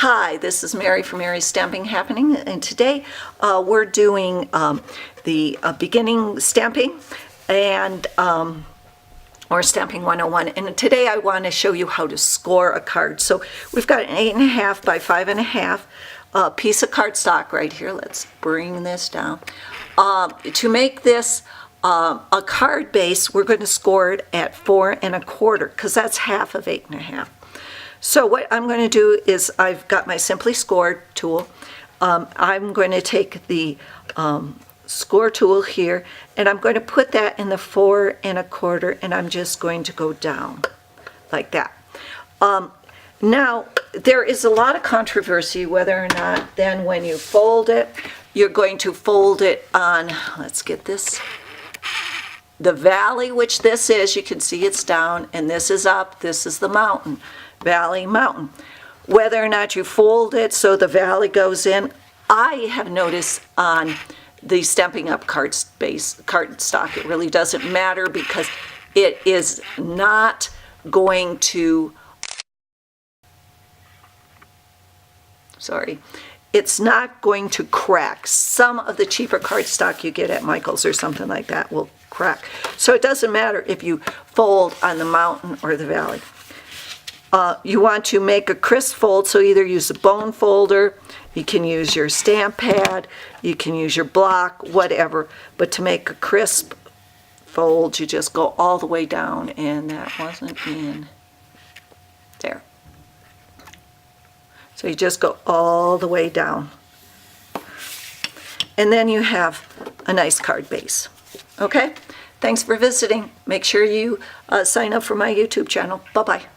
Hi, this is Mary from Mary's Stamping Happening, and today we're doing the beginning stamping and or Stamping 101. And today I want to show you how to score a card. So we've got an 8.5 by 5.5 piece of cardstock right here. Let's bring this down. To make this a card base, we're going to score it at 4 1/4 because that's half of 8.5. So what I'm going to do is I've got my Simply Score tool. I'm going to take the score tool here and I'm going to put that in the 4 1/4 and I'm just going to go down like that. Now there is a lot of controversy whether or not then when you fold it, you're going to fold it on, let's get this, the valley, which this is, you can see it's down, and this is up, this is the mountain. Valley, mountain. Whether or not you fold it so the valley goes in, I have noticed on the Stampin' Up cardstock, it really doesn't matter because it is not going to, it's not going to crack. Some of the cheaper cardstock you get at Michael's or something like that will crack. So it doesn't matter if you fold on the mountain or the valley. You want to make a crisp fold, so either use a bone folder, you can use your stamp pad, you can use your block, whatever. But to make a crisp fold, you just go all the way down, and that wasn't in there. So you just go all the way down. And then you have a nice card base. Okay? Thanks for visiting. Make sure you sign up for my YouTube channel. Bye-bye.